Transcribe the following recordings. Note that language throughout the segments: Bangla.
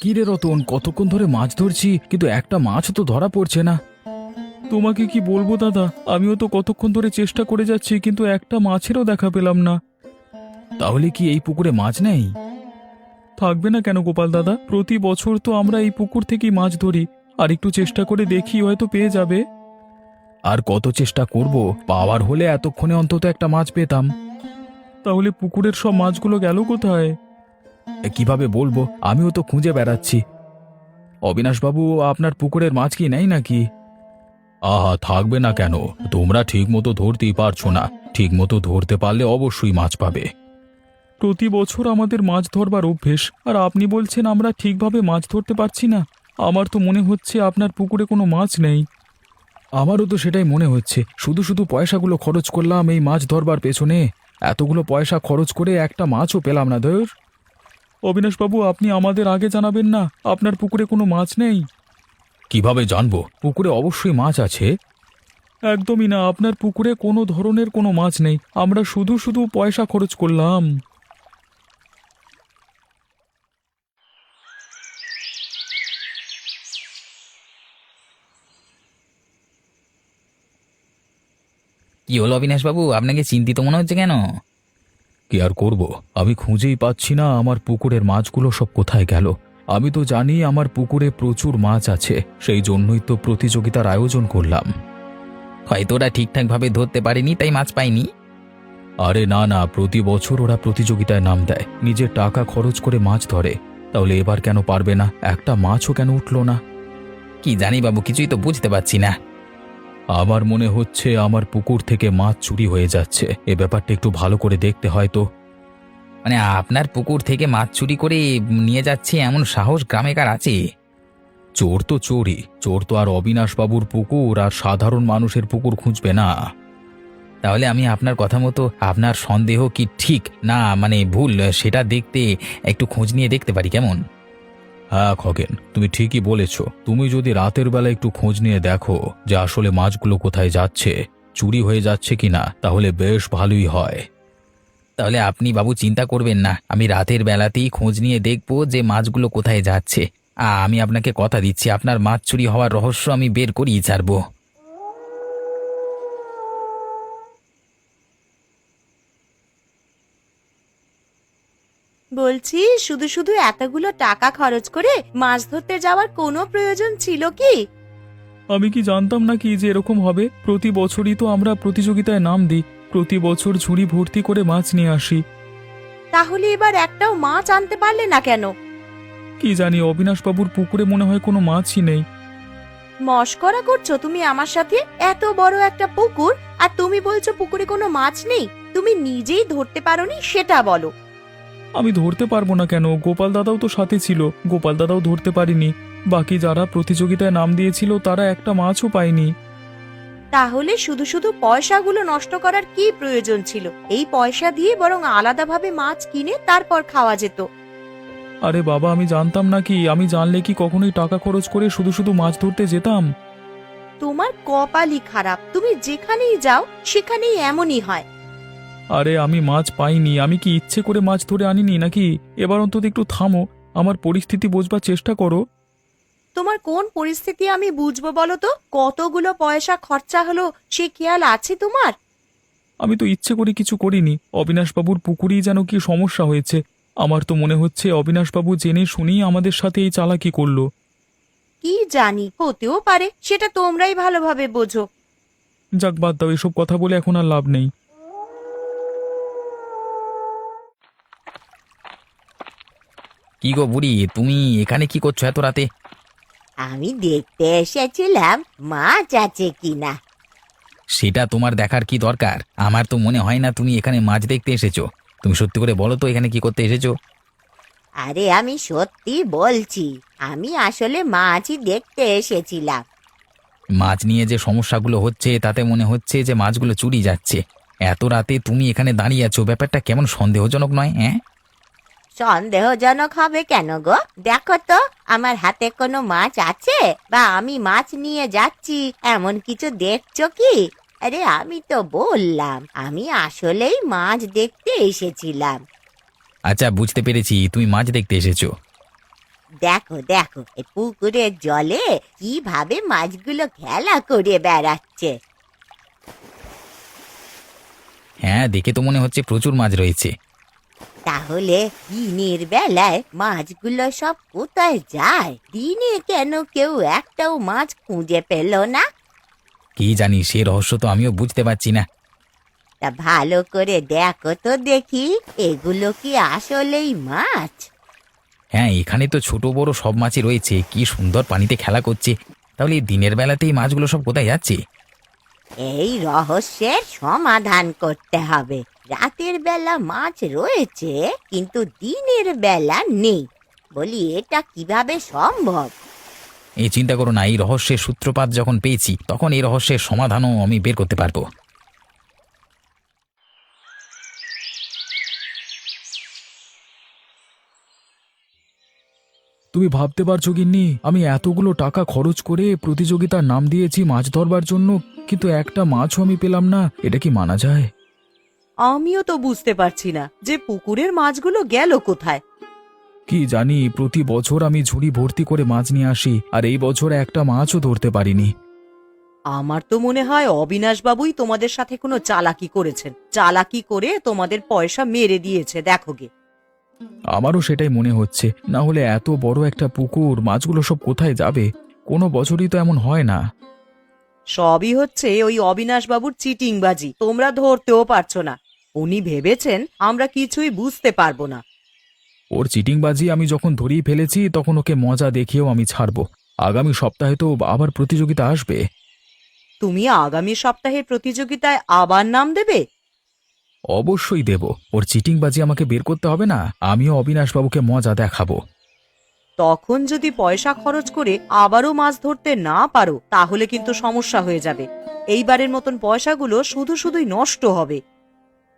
কি রে রতন, কতক্ষণ ধরে মাছ ধরছি কিন্তু একটা মাছ তো ধরা পড়ছে না। তোমাকে কি বলবো দাদা, আমিও তো কতক্ষণ ধরে চেষ্টা করে যাচ্ছি কিন্তু একটা মাছেরও দেখা পেলাম না। তাহলে কি এই পুকুরে মাছ নেই? থাকবে না কেন গোপাল দাদা, প্রতি বছর তো আমরা এই পুকুর থেকেই মাছ ধরি। আর একটু চেষ্টা করে দেখি, হয়তো পেয়ে যাবে। আর কত চেষ্টা করব, পাওয়ার হলে এতক্ষণে অন্তত একটা মাছ পেতাম। তাহলে পুকুরের সব মাছগুলো গেল কোথায়? কিভাবে বলবো, আমিও তো খুঁজে বেড়াচ্ছি। অবিনাশবাবু, আপনার পুকুরের মাছ কি নেই নাকি? আহা, থাকবে না কেন? তোমরা ঠিক মতো ধরতেই পারছো না। ঠিক মতো ধরতে পারলে অবশ্যই মাছ পাবে। প্রতি বছর আমাদের মাছ ধরবার অভ্যেস, আর আপনি বলছেন আমরা ঠিকভাবে মাছ ধরতে পারছি না। আমার তো মনে হচ্ছে আপনার পুকুরে কোনো মাছ নেই। আমারও তো সেটাই মনে হচ্ছে। শুধু শুধু পয়সাগুলো খরচ করলাম এই মাছ ধরবার পেছনে। এতগুলো পয়সা খরচ করে একটা মাছও পেলাম না। ধর, অবিনাশবাবু, আপনি আমাদের আগে জানাবেন না আপনার পুকুরে কোনো মাছ নেই? কিভাবে জানবো? পুকুরে অবশ্যই মাছ আছে। একদমই না, আপনার পুকুরে কোনো ধরনের কোনো মাছ নেই। আমরা শুধু শুধু পয়সা খরচ করলাম। কি হলো অবিনাশবাবু, আপনাকে চিন্তিত মনে হচ্ছে কেন? কি আর করব, আমি খুঁজেই পাচ্ছি না আমার পুকুরের মাছগুলো সব কোথায় গেল। আমি তো জানি আমার পুকুরে প্রচুর মাছ আছে, সেই জন্যই তো প্রতিযোগিতার আয়োজন করলাম। হয়তো ওরা ঠিকঠাকভাবে ধরতে পারেনি তাই মাছ পায়নি। আরে না না, প্রতি বছর ওরা প্রতিযোগিতায় নাম দেয়, নিজের টাকা খরচ করে মাছ ধরে। তাহলে এবার কেন পারবে না? একটা মাছও কেন উঠল না? কি জানি বাবু, কিছুই তো বুঝতে পারছি না। আমার মনে হচ্ছে আমার পুকুর থেকে মাছ চুরি হয়ে যাচ্ছে। এ ব্যাপারটা একটু ভালো করে দেখতে হয় তো। মানে আপনার পুকুর থেকে মাছ চুরি করে নিয়ে যাচ্ছে এমন সাহস গ্রামে কার আছে? চোর তো চোরই, চোর তো আর অবিনাশবাবুর পুকুর আর সাধারণ মানুষের পুকুর খুঁজবে না। তাহলে আমি আপনার কথা মতো, আপনার সন্দেহ কি ঠিক না মানে ভুল সেটা দেখতে একটু খোঁজ নিয়ে দেখতে পারি কেমন? হ্যাঁ খগেন, তুমি ঠিকই বলেছ। তুমি যদি রাতের বেলা একটু খোঁজ নিয়ে দেখো যে আসলে মাছগুলো কোথায় যাচ্ছে, চুরি হয়ে যাচ্ছে কিনা, তাহলে বেশ ভালোই হয়। তাহলে আপনি বাবু চিন্তা করবেন না, আমি রাতের বেলাতেই খোঁজ নিয়ে দেখব যে মাছগুলো কোথায় যাচ্ছে। আমি আপনাকে কথা দিচ্ছি, আপনার মাছ চুরি হওয়ার রহস্য আমি বের করেই ছাড়বো। বলছি, শুধু শুধু এতগুলো টাকা খরচ করে মাছ ধরতে যাওয়ার কোনো প্রয়োজন ছিল কি? আমি কি জানতাম নাকি যে এরকম হবে? প্রতি বছরই তো আমরা প্রতিযোগিতায় নাম দিই, প্রতি বছর ঝুড়ি ভর্তি করে মাছ নিয়ে আসি। তাহলে এবার একটাও মাছ আনতে পারলে না কেন? কি জানি, অবিনাশবাবুর পুকুরে মনে হয় কোনো মাছই নেই। মশকরা করছো তুমি আমার সাথে? এত বড় একটা পুকুর, আর তুমি বলছো পুকুরে কোনো মাছ নেই। তুমি নিজেই ধরতে পারোনি সেটা বলো। আমি ধরতে পারবো না কেন? গোপাল দাদাও তো সাথে ছিল, গোপাল দাদাও ধরতে পারিনি। বাকি যারা প্রতিযোগিতায় নাম দিয়েছিল তারা একটা মাছও পায়নি। তাহলে শুধু শুধু পয়সাগুলো নষ্ট করার কি প্রয়োজন ছিল? এই পয়সা দিয়ে বরং আলাদাভাবে মাছ কিনে তারপর খাওয়া যেত। আরে বাবা, আমি জানতাম নাকি? আমি জানলে কি কখনোই টাকা খরচ করে শুধু শুধু মাছ ধরতে যেতাম? তোমার কপালই খারাপ, তুমি যেখানেই যাও সেখানেই এমনই হয়। আরে আমি মাছ পাইনি, আমি কি ইচ্ছে করে মাছ ধরে আনিনি নাকি? এবার অন্তত একটু থামো, আমার পরিস্থিতি বোঝবার চেষ্টা করো। তোমার কোন পরিস্থিতি আমি বুঝবো বলো তো? কতগুলো পয়সা খরচা হলো সে খেয়াল আছে তোমার? আমি তো ইচ্ছে করে কিছু করিনি। অবিনাশবাবুর পুকুরেই যেন কি সমস্যা হয়েছে। আমার তো মনে হচ্ছে অবিনাশবাবু জেনে শুনেই আমাদের সাথে এই চালাকি করলো। কি জানি, হতেও পারে, সেটা তোমরাই ভালোভাবে বোঝো। যাক, বাদ দাও, এসব কথা বলে এখন আর লাভ নেই। কি গো বুড়ি, তুমি এখানে কি করছো এত রাতে? আমি দেখতে এসেছিলাম মাছ আছে কিনা। সেটা তোমার দেখার কি দরকার? আমার তো মনে হয় না তুমি এখানে মাছ দেখতে এসেছো। তুমি সত্যি করে বলো তো এখানে কি করতে এসেছো? আরে আমি সত্যি বলছি, আমি আসলে মাছই দেখতে এসেছিলাম। মাছ নিয়ে যে সমস্যাগুলো হচ্ছে তাতে মনে হচ্ছে যে মাছগুলো চুরি যাচ্ছে। এত রাতে তুমি এখানে দাঁড়িয়ে আছো, ব্যাপারটা কেমন সন্দেহজনক নয়? হ্যাঁ, সন্দেহজনক হবে কেন গো? দেখো তো আমার হাতে কোনো মাছ আছে, বা আমি মাছ নিয়ে যাচ্ছি এমন কিছু দেখছো কি? আরে আমি তো বললাম আমি আসলেই মাছ দেখতে এসেছিলাম। আচ্ছা বুঝতে পেরেছি, তুমি মাছ দেখতে এসেছো। দেখো দেখো এই পুকুরের জলে কিভাবে মাছগুলো খেলা করে বেড়াচ্ছে। হ্যাঁ, দেখে তো মনে হচ্ছে প্রচুর মাছ রয়েছে। তাহলে দিনের বেলায় মাছগুলো সব কোথায় যায়? দিনে কেন কেউ একটাও মাছ খুঁজে পেল না? কি জানি, সে রহস্য তো আমিও বুঝতে পারছি না। তা ভালো করে দেখো তো দেখি, এগুলো কি আসলেই মাছ? হ্যাঁ, এখানে তো ছোট বড় সব মাছই রয়েছে, কি সুন্দর পানিতে খেলা করছে। তাহলে এই দিনের বেলাতেই মাছগুলো সব কোথায় যাচ্ছে? এই রহস্যের সমাধান করতে হবে। রাতের বেলা মাছ রয়েছে কিন্তু দিনের বেলা নেই, বলি এটা কিভাবে সম্ভব? এই চিন্তা করো না, এই রহস্যের সূত্রপাত যখন পেয়েছি তখন এই রহস্যের সমাধানও আমি বের করতে পারবো। তুমি ভাবতে পারছো গিন্নি, আমি এতগুলো টাকা খরচ করে প্রতিযোগিতার নাম দিয়েছি মাছ ধরবার জন্য, কিন্তু একটা মাছও আমি পেলাম না। এটা কি মানা যায়? আমিও তো বুঝতে পারছি না যে পুকুরের মাছগুলো গেল কোথায়। কি জানি, প্রতি বছর আমি ঝুড়ি ভর্তি করে মাছ নিয়ে আসি, আর এই বছর একটা মাছও ধরতে পারিনি। আমার তো মনে হয় অবিনাশ বাবুই তোমাদের সাথে কোনো চালাকি করেছেন, চালাকি করে তোমাদের পয়সা মেরে দিয়েছে। দেখো গে, আমারও সেটাই মনে হচ্ছে। না হলে এত বড় একটা পুকুর, মাছগুলো সব কোথায় যাবে? কোনো বছরই তো এমন হয় না। সবই হচ্ছে ওই অবিনাশ বাবুর চিটিংবাজি। তোমরা ধরতেও পারছো না। উনি ভেবেছেন আমরা কিছুই বুঝতে পারবো না। ওর চিটিংবাজি আমি যখন ধরিয়ে ফেলেছি তখন ওকে মজা দেখিয়েও আমি ছাড়বো। আগামী সপ্তাহে তো আবার প্রতিযোগিতা আসবে। তুমি আগামী সপ্তাহের প্রতিযোগিতায় আবার নাম দেবে? অবশ্যই দেব। ওর চিটিংবাজি আমাকে বের করতে হবে না, আমিও অবিনাশবাবুকে মজা দেখাবো। তখন যদি পয়সা খরচ করে আবারও মাছ ধরতে না পারো তাহলে কিন্তু সমস্যা হয়ে যাবে। এইবারের মতন পয়সাগুলো শুধু শুধুই নষ্ট হবে।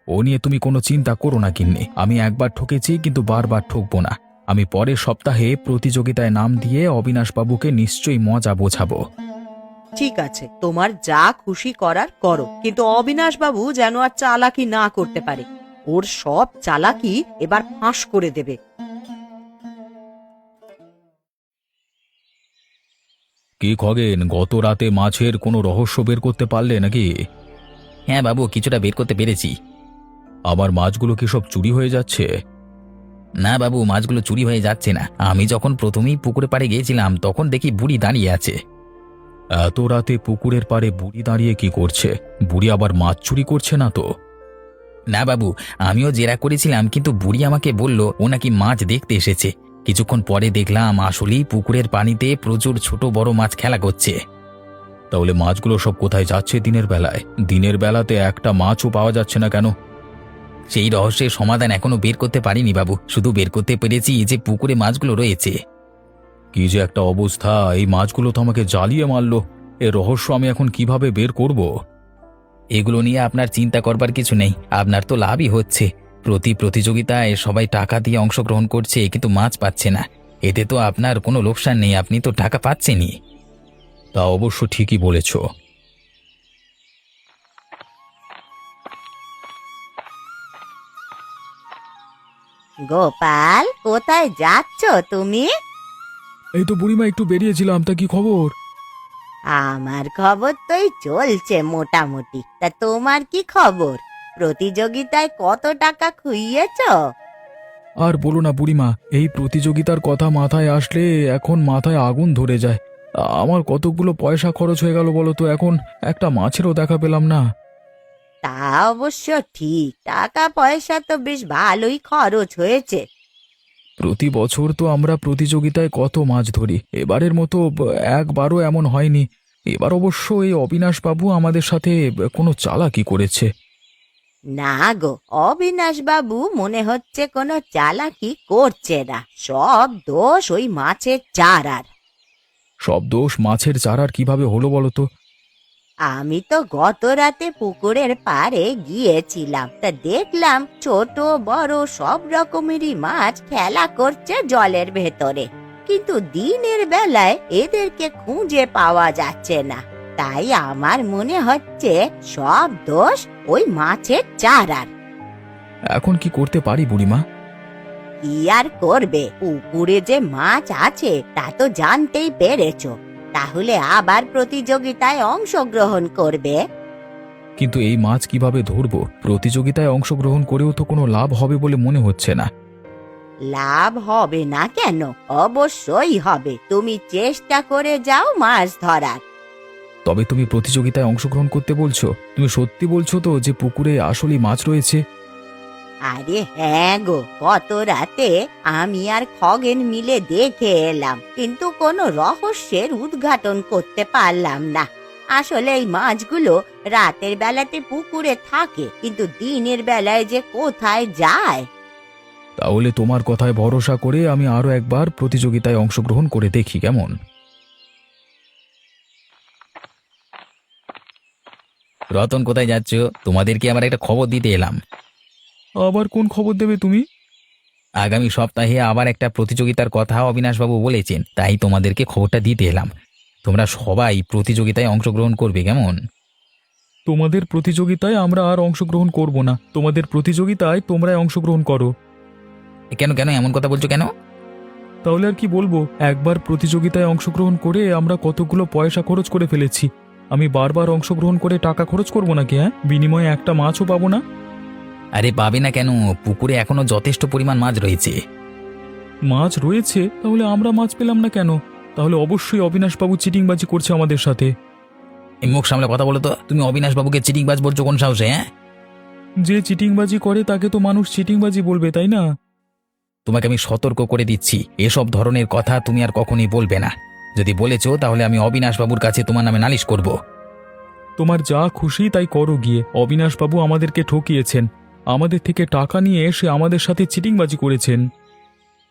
ও নিয়ে তুমি কোনো চিন্তা করো না গিন্নি, আমি একবার ঠকেছি কিন্তু বারবার ঠকবো না। আমি পরের সপ্তাহে প্রতিযোগিতায় নাম দিয়ে অবিনাশবাবুকে নিশ্চয়ই মজা বোঝাবো। ঠিক আছে, তোমার যা খুশি করার করো, কিন্তু অবিনাশ বাবু যেন আর চালাকি না করতে পারে। ওর সব চালাকি এবার ফাঁস করে দেবে। কি খগেন, গত রাতে মাছের কোনো রহস্য বের করতে পারলে নাকি? হ্যাঁ বাবু, কিছুটা বের করতে পেরেছি। আমার মাছগুলো কি সব চুরি হয়ে যাচ্ছে? না বাবু, মাছগুলো চুরি হয়ে যাচ্ছে না। আমি যখন প্রথমেই পুকুরে পাড়ে গিয়েছিলাম তখন দেখি বুড়ি দাঁড়িয়ে আছে। এত রাতে পুকুরের পাড়ে বুড়ি দাঁড়িয়ে কি করছে? বুড়ি আবার মাছ চুরি করছে না তো? না বাবু, আমিও জেরা করেছিলাম, কিন্তু বুড়ি আমাকে বলল ও নাকি মাছ দেখতে এসেছে। কিছুক্ষণ পরে দেখলাম আসলেই পুকুরের পানিতে প্রচুর ছোট বড় মাছ খেলা করছে। তাহলে মাছগুলো সব কোথায় যাচ্ছে দিনের বেলায়? দিনের বেলাতে একটা মাছও পাওয়া যাচ্ছে না কেন? সেই রহস্যের সমাধান এখনো বের করতে পারিনি বাবু, শুধু বের করতে পেরেছি যে পুকুরে মাছগুলো রয়েছে। কি যে একটা অবস্থা! এই মাছগুলো তো আমাকে জ্বালিয়ে মারলো। এর রহস্য আমি এখন কিভাবে বের করব? এগুলো নিয়ে আপনার চিন্তা করবার কিছু নেই, আপনার তো লাভই হচ্ছে। প্রতি প্রতিযোগিতায় সবাই টাকা দিয়ে অংশগ্রহণ করছে কিন্তু মাছ পাচ্ছে না। এতে তো আপনার কোনো লোকসান নেই, আপনি তো টাকা পাচ্ছেনই। তা অবশ্য ঠিকই বলেছ। গোপাল, কোথায় যাচ্ছ তুমি? এই তো বুড়িমা, একটু বেরিয়েছিলাম। তা কি খবর? আমার খবর তো এই চলছে মোটামুটি। তা তোমার কি খবর? প্রতিযোগিতায় কত টাকা খুইয়েছ? আর বলো না বুড়িমা, এই প্রতিযোগিতার কথা মাথায় আসলে এখন মাথায় আগুন ধরে যায়। আমার কতগুলো পয়সা খরচ হয়ে গেল বলো তো, এখন একটা মাছেরও দেখা পেলাম না। তা অবশ্য ঠিক, টাকা পয়সা তো বেশ ভালোই খরচ হয়েছে। প্রতি বছর তো আমরা প্রতিযোগিতায় কত মাছ ধরি, এবারের মতো একবারও এমন হয়নি। এবার অবশ্য এই অবিনাশবাবু আমাদের সাথে কোনো চালাকি করেছে। না গো, অবিনাশ বাবু মনে হচ্ছে কোনো চালাকি করছে না। সব দোষ ওই মাছের চারার। সব দোষ মাছের চারার কিভাবে হলো বলো তো? আমি তো গত রাতে পুকুরের পাড়ে গিয়েছিলাম, তা দেখলাম ছোট বড় সব রকমেরই মাছ খেলা করছে জলের ভেতরে, কিন্তু দিনের বেলায় এদেরকে খুঁজে পাওয়া যাচ্ছে না। তাই আমার মনে হচ্ছে সব দোষ ওই মাছের চারার। এখন কি করতে পারি বুড়িমা? কি আর করবে, পুকুরে যে মাছ আছে তা তো জানতেই পেরেছো, তাহলে আবার প্রতিযোগিতায় অংশগ্রহণ করবে। কিন্তু এই মাছ কিভাবে ধরবো? প্রতিযোগিতায় অংশগ্রহণ করেও তো কোনো লাভ হবে বলে মনে হচ্ছে না। লাভ হবে না কেন? অবশ্যই হবে, তুমি চেষ্টা করে যাও মাছ ধরার। তবে তুমি প্রতিযোগিতায় অংশগ্রহণ করতে বলছো? তুমি সত্যি বলছো তো যে পুকুরে আসলেই মাছ রয়েছে? আরে হ্যাঁ গো, গত রাতে আমি আর খগেন মিলে দেখে এলাম, কিন্তু কোনো রহস্যের উদ্ঘাটন করতে পারলাম না। আসলে এই মাছগুলো রাতের বেলাতে পুকুরে থাকে, কিন্তু দিনের বেলায় যে কোথায় যায়। তাহলে তোমার কথায় ভরসা করে আমি আরো একবার প্রতিযোগিতায় অংশগ্রহণ করে দেখি কেমন। রতন, কোথায় যাচ্ছ? তোমাদেরকে আমার একটা খবর দিতে এলাম। আবার কোন খবর দেবে তুমি? আগামী সপ্তাহে আবার একটা প্রতিযোগিতার কথা অবিনাশবাবু বলেছেন, তাই তোমাদেরকে খবরটা দিতে এলাম। তোমরা সবাই প্রতিযোগিতায় অংশগ্রহণ করবে কেমন? তোমাদের প্রতিযোগিতায় আমরা আর অংশগ্রহণ করব না, তোমাদের প্রতিযোগিতায় তোমরাই অংশগ্রহণ করো। কেন কেন এমন কথা বলছো কেন? তাহলে আর কি বলবো, একবার প্রতিযোগিতায় অংশগ্রহণ করে আমরা কতগুলো পয়সা খরচ করে ফেলেছি। আমি বারবার অংশগ্রহণ করে টাকা খরচ করব নাকি? হ্যাঁ, বিনিময়ে একটা মাছও পাবো না? আরে পাবে না কেন? পুকুরে এখনো যথেষ্ট পরিমাণ মাছ রয়েছে। মাছ রয়েছে, তাহলে আমরা মাছ পেলাম না কেন? তাহলে অবশ্যই অবিনাশবাবু চিটিংবাজি করছে আমাদের সাথে। এই মুখ সামলে কথা বলো তো, তুমি অবিনাশবাবুকে চিটিংবাজ বলছো কোন সাহসে? হ্যাঁ, যে চিটিংবাজি করে তাকে তো মানুষ চিটিংবাজি বলবে, তাই না? তোমাকে আমি সতর্ক করে দিচ্ছি, এসব ধরনের কথা তুমি আর কখনোই বলবে না। যদি বলেছো তাহলে আমি অবিনাশবাবুর কাছে তোমার নামে নালিশ করব। তোমার যা খুশি তাই করো গিয়ে। অবিনাশবাবু আমাদেরকে ঠকিয়েছেন, আমাদের থেকে টাকা নিয়ে এসে আমাদের সাথে চিটিংবাজি করেছেন।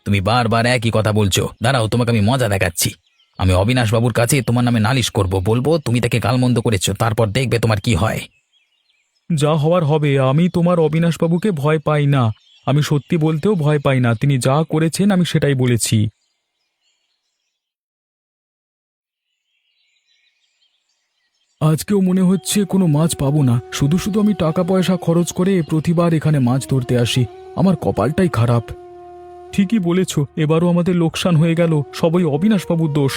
তুমি বারবার একই কথা বলছো। দাঁড়াও, তোমাকে আমি মজা দেখাচ্ছি। আমি অবিনাশবাবুর কাছে তোমার নামে নালিশ করব, বলবো তুমি তাকে গালমন্দ করেছো, তারপর দেখবে তোমার কি হয়। যা হওয়ার হবে। আমি তোমার অবিনাশবাবুকে ভয় পাই না, আমি সত্যি বলতেও ভয় পাই না। তিনি যা করেছেন আমি সেটাই বলেছি। আজকেও মনে হচ্ছে কোনো মাছ পাবো না। শুধু শুধু আমি টাকা পয়সা খরচ করে প্রতিবার এখানে মাছ ধরতে আসি। আমার কপালটাই খারাপ। ঠিকই বলেছ, এবারও আমাদের লোকসান হয়ে গেল, সবই অবিনাশবাবুর দোষ।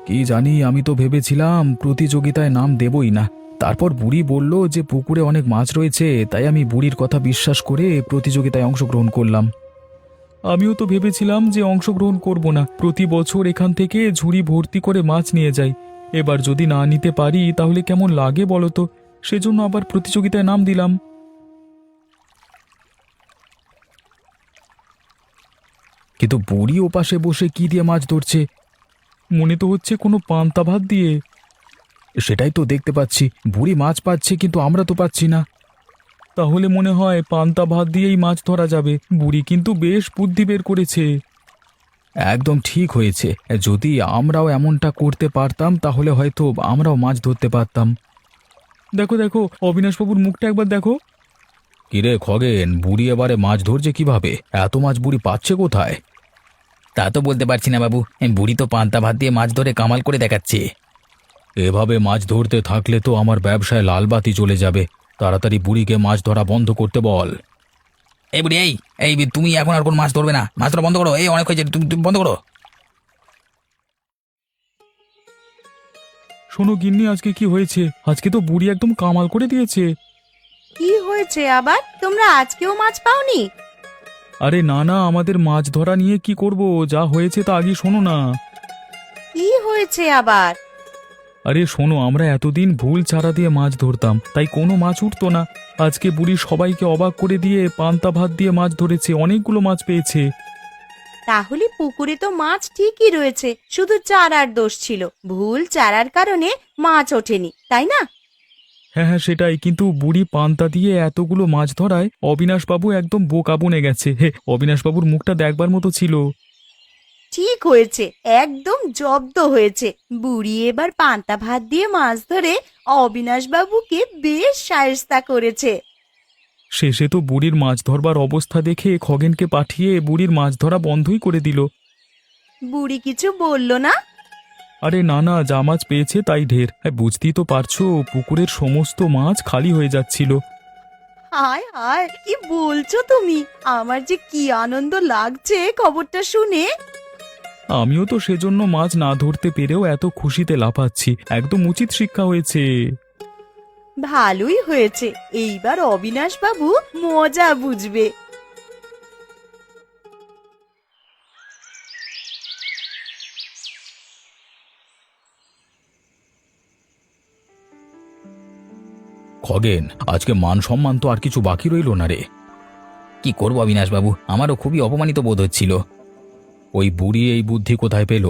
কি জানি, আমি তো ভেবেছিলাম প্রতিযোগিতায় নাম দেবই না। তারপর বুড়ি বলল যে পুকুরে অনেক মাছ রয়েছে, তাই আমি বুড়ির কথা বিশ্বাস করে প্রতিযোগিতায় অংশগ্রহণ করলাম। আমিও তো ভেবেছিলাম যে অংশগ্রহণ করব না, প্রতি বছর এখান থেকে ঝুড়ি ভর্তি করে মাছ নিয়ে যাই। এবার যদি না নিতে পারি তাহলে কেমন লাগে বলো তো? সেজন্য আবার প্রতিযোগিতায় নাম দিলাম। কিন্তু বুড়ি ওপাশে বসে কি দিয়ে মাছ ধরছে? মনে তো হচ্ছে কোনো পান্তা ভাত দিয়ে। সেটাই তো দেখতে পাচ্ছি, বুড়ি মাছ পাচ্ছে কিন্তু আমরা তো পাচ্ছি না। তাহলে মনে হয় পান্তা ভাত দিয়েই মাছ ধরা যাবে। বুড়ি কিন্তু বেশ বুদ্ধি বের করেছে। একদম ঠিক হয়েছে, যদি আমরাও এমনটা করতে পারতাম তাহলে হয়তো আমরাও মাছ ধরতে পারতাম। দেখো দেখো, অবিনাশবাবুর মুখটা একবার দেখো। কিরে খগেন, বুড়ি এবারে মাছ ধরছে কিভাবে? এত মাছ বুড়ি পাচ্ছে কোথায়? তা তো বলতে পারছি না বাবু, বুড়ি তো পান্তা ভাত দিয়ে মাছ ধরে কামাল করে দেখাচ্ছে। এভাবে মাছ ধরতে থাকলে তো আমার ব্যবসায় লালবাতি চলে যাবে। তাড়াতাড়ি বুড়িকে মাছ ধরা বন্ধ করতে বল। এই বুড়ি, এই এই তুমি এখন আর কোন মাছ ধরবে না, মাছ ধরা বন্ধ করো। এই অনেক হয়েছে, তুমি বন্ধ করো। শোনো গিন্নি, আজকে কি হয়েছে? আজকে তো বুড়ি একদম কামাল করে দিয়েছে। কি হয়েছে আবার? তোমরা আজকেও মাছ পাওনি? আরে না না, আমাদের মাছ ধরা নিয়ে কি করব, যা হয়েছে তা আগে শোনো না। কি হয়েছে আবার? আরে শোনো, আমরা এতদিন ভুল চারা দিয়ে মাছ ধরতাম, তাই কোনো মাছ উঠতো না। আজকে বুড়ি সবাইকে অবাক করে দিয়ে পান্তা ভাত দিয়ে মাছ ধরেছে, অনেকগুলো মাছ পেয়েছে। তাহলে পুকুরে তো মাছ ঠিকই রয়েছে, শুধু চারার দোষ ছিল। ভুল চারার কারণে মাছ ওঠেনি, তাই না? হ্যাঁ হ্যাঁ সেটাই, কিন্তু বুড়ি পান্তা দিয়ে এতগুলো মাছ ধরায় অবিনাশবাবু একদম বোকা বনে গেছে। হে, অবিনাশবাবুর মুখটা দেখবার মতো ছিল। ঠিক হয়েছে, একদম জব্দ হয়েছে। বুড়ি এবার পান্তা ভাত দিয়ে মাছ ধরে অবিনাশ বাবুকে বেশ শায়েস্তা করেছে। শেষে তো বুড়ির মাছ ধরবার অবস্থা দেখে খগেনকে পাঠিয়ে বুড়ির মাছ ধরা বন্ধই করে দিল। বুড়ি কিছু বলল না? আরে না না, যা মাছ পেয়েছে তাই ঢের। বুঝতেই তো পারছো, পুকুরের সমস্ত মাছ খালি হয়ে যাচ্ছিল। হায় হায়, কি বলছো তুমি? আমার যে কি আনন্দ লাগছে খবরটা শুনে। আমিও তো সেজন্য মাছ না ধরতে পেরেও এত খুশিতে লাফাচ্ছি। একদম উচিত শিক্ষা হয়েছে। ভালোই হয়েছে, এইবার অবিনাশ বাবু মজা বুঝবে। খগেন, আজকে মান সম্মান তো আর কিছু বাকি রইল না রে। কি করবো অবিনাশবাবু, আমারও খুবই অপমানিত বোধ হচ্ছিল। ওই বুড়ি এই বুদ্ধি কোথায় পেল?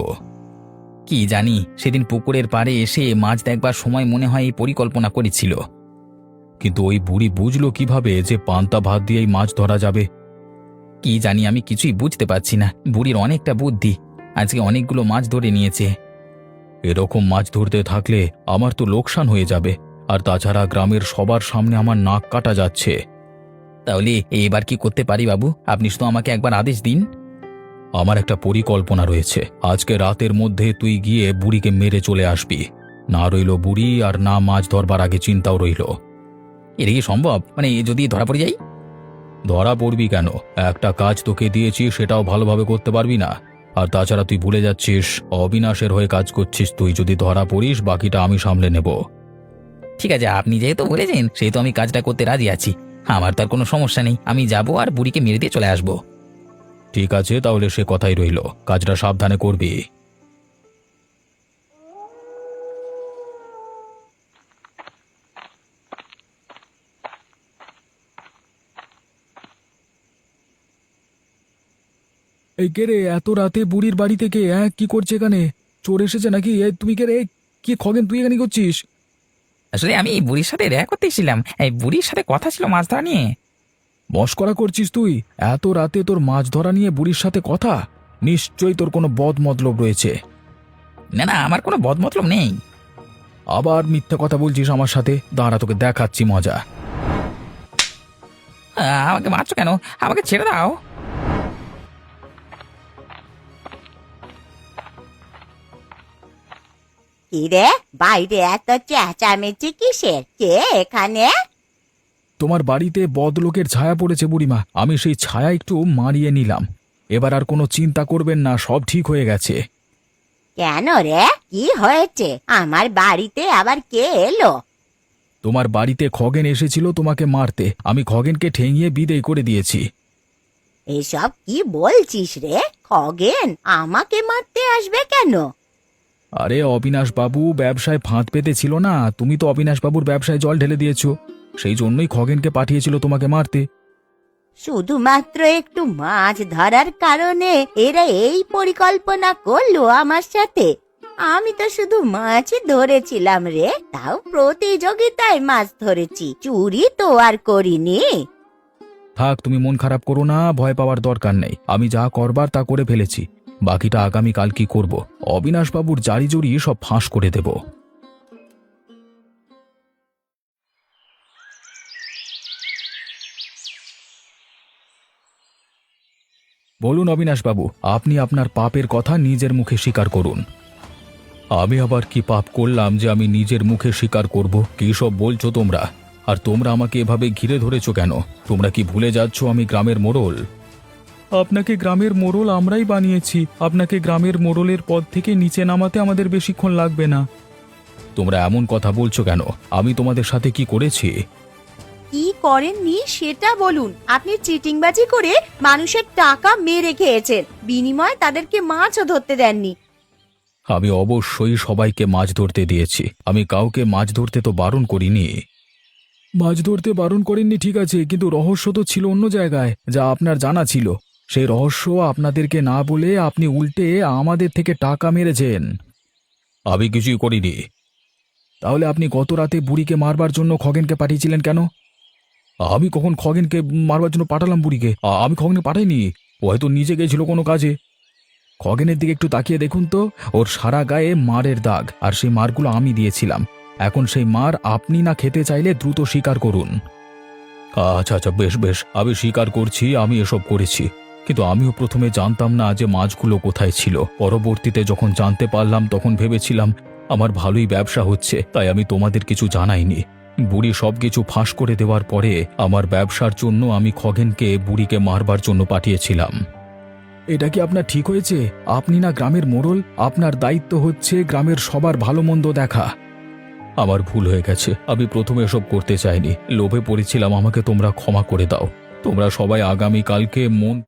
কি জানি, সেদিন পুকুরের পাড়ে এসে মাছ দেখবার সময় মনে হয় এই পরিকল্পনা করেছিল। কিন্তু ওই বুড়ি বুঝলো কিভাবে যে পান্তা ভাত দিয়েই মাছ ধরা যাবে? কি জানি, আমি কিছুই বুঝতে পারছি না। বুড়ির অনেকটা বুদ্ধি, আজকে অনেকগুলো মাছ ধরে নিয়েছে। এরকম মাছ ধরতে থাকলে আমার তো লোকসান হয়ে যাবে, আর তাছাড়া গ্রামের সবার সামনে আমার নাক কাটা যাচ্ছে। তাহলে এবার কি করতে পারি বাবু? আপনি শুধু আমাকে একবার আদেশ দিন। আমার একটা পরিকল্পনা রয়েছে। আজকে রাতের মধ্যে তুই গিয়ে বুড়িকে মেরে চলে আসবি। না রইল বুড়ি, আর না মাছ ধরবার আগে চিন্তাও রইল। এটা কি সম্ভব? মানে যদি ধরা পড়ে যাই? ধরা পড়বি কেন? একটা কাজ তোকে দিয়েছি, সেটাও ভালোভাবে করতে পারবি না? আর তাছাড়া তুই ভুলে যাচ্ছিস অবিনাশের হয়ে কাজ করছিস তুই। যদি ধরা পড়িস, বাকিটা আমি সামলে নেব। ঠিক আছে, আপনি যেহেতু বলেছেন সেহেতু আমি কাজটা করতে রাজি আছি। আমার তার কোনো সমস্যা নেই, আমি যাব আর বুড়িকে মেরে দিয়ে চলে আসবো। ঠিক আছে, তাহলে সে কথাই রইল। কাজটা সাবধানে করবি। এই কে রে? এত রাতে বুড়ির বাড়ি থেকে কি করছে এখানে? চোর এসেছে নাকি? তুমি কে রে? কি খগেন, তুই এখানে কি করছিস? আসলে আমি এই বুড়ির সাথে দেখা করতে এসেছিলাম। এই বুড়ির সাথে কথা ছিল মাছ ধরা নিয়ে। মশকরা করছিস তুই? এত রাতে তোর মাছ ধরা নিয়ে বুড়ির সাথে কথা? নিশ্চয়ই তোর কোনো বদ মতলব রয়েছে। না না, আমার কোনো বদমতলব নেই। আবার মিথ্যা কথা বলছিস আমার সাথে। দাঁড়া, তোকে দেখাচ্ছি মজা। আমাকে মারছো কেন? আমাকে ছেড়ে দাও। কি রে, বাইরে এত চেঁচামেচি কিসের? কে এখানে? তোমার বাড়িতে বদলোকের ছায়া পড়েছে বুড়িমা। আমি সেই ছায়া একটু মারিয়ে নিলাম। এবার আর কোনো চিন্তা করবেন না, সব ঠিক হয়ে গেছে। কেন রে, কি হয়েছে? আমার বাড়িতে আবার কে এলো? তোমার বাড়িতে খগেন এসেছিল তোমাকে মারতে। আমি খগেনকে ঠেঙিয়ে বিদেয় করে দিয়েছি। এসব কি বলছিস রে? খগেন আমাকে মারতে আসবে কেন? আরে অবিনাশ বাবু ব্যবসায় ফাঁদ পেতেছিল না? তুমি তো অবিনাশ বাবুর ব্যবসায় জল ঢেলে দিয়েছো। সেই জন্যই খগেনকে পাঠিয়েছিল তোমাকে মারতে। শুধুমাত্র একটু মাছ ধরার কারণে এরা এই পরিকল্পনা করলো আমার সাথে? আমি তো শুধু মাছই ধরেছিলাম রে, তাও প্রতিযোগিতায় মাছ ধরেছি, চুরি তো আর করিনি। থাক, তুমি মন খারাপ করো না, ভয় পাওয়ার দরকার নেই। আমি যা করবার তা করে ফেলেছি। বাকিটা আগামীকাল কি করব, অবিনাশ বাবুর জারি জড়ি সব ফাঁস করে দেব। বলুন অবিনাশ বাবু, আপনি আপনার পাপের কথা নিজের মুখে স্বীকার করুন। আমি আবার কি পাপ করলাম যে আমি নিজের মুখে স্বীকার করব? কি সব বলছো তোমরা? আর তোমরা আমাকে এভাবে ঘিরে ধরেছো কেন? তোমরা কি ভুলে যাচ্ছ আমি গ্রামের মোড়ল? আপনাকে গ্রামের মোড়ল আমরাই বানিয়েছি। আপনাকে গ্রামের মোড়লের পদ থেকে নিচে নামাতে আমাদের বেশিক্ষণ লাগবে না। তোমরা এমন কথা বলছো কেন? আমি তোমাদের সাথে কি করেছি? কি করেননি সেটা বলুন। আপনি চিটিংবাজি করে মানুষের টাকা মেরে খেয়েছেন, বিনিময়ে তাদেরকে মাছও ধরতে দেননি। আমি অবশ্যই সবাইকে মাছ ধরতে দিয়েছি। আমি কাউকে মাছ ধরতে তো বারণ করিনি। মাছ ধরতে বারণ করেননি ঠিক আছে, কিন্তু রহস্য তো ছিল অন্য জায়গায়, যা আপনার জানা ছিল। সেই রহস্য আপনাদেরকে না বলে আপনি উল্টে আমাদের থেকে টাকা মেরেছেন। আমি কিছুই করিনি। তাহলে আপনি গত রাতে বুড়িকে মারবার জন্য খগেনকে পাঠিয়েছিলেন কেন? আমি কখন খগেনকে মারবার জন্য পাঠালাম বুড়িকে? আমি খগেনকে পাঠাইনি। ও হয়তো নিজে গেছিল কোনো কাজে। খগেনের দিকে একটু তাকিয়ে দেখুন তো, ওর সারা গায়ে মারের দাগ, আর সেই মারগুলো আমি দিয়েছিলাম। এখন সেই মার আপনি না খেতে চাইলে দ্রুত স্বীকার করুন। আচ্ছা আচ্ছা, বেশ বেশ, আমি স্বীকার করছি আমি এসব করেছি। কিন্তু আমিও প্রথমে জানতাম না যে মাছগুলো কোথায় ছিল। পরবর্তীতে যখন জানতে পারলাম তখন ভেবেছিলাম আমার ভালোই ব্যবসা হচ্ছে, তাই আমি তোমাদের কিছু জানাইনি। বুড়ি সবকিছু ফাঁস করে দেওয়ার পরে আমার ব্যবসার জন্য আমি খগেনকে বুড়িকে মারবার জন্য পাঠিয়েছিলাম। এটা কি আপনার ঠিক হয়েছে? আপনি না গ্রামের মোড়ল, আপনার দায়িত্ব হচ্ছে গ্রামের সবার ভালো মন্দ দেখা। আমার ভুল হয়ে গেছে, আমি প্রথমে এসব করতে চাইনি, লোভে পড়েছিলাম, আমাকে তোমরা ক্ষমা করে দাও। তোমরা সবাই আগামীকালকে মন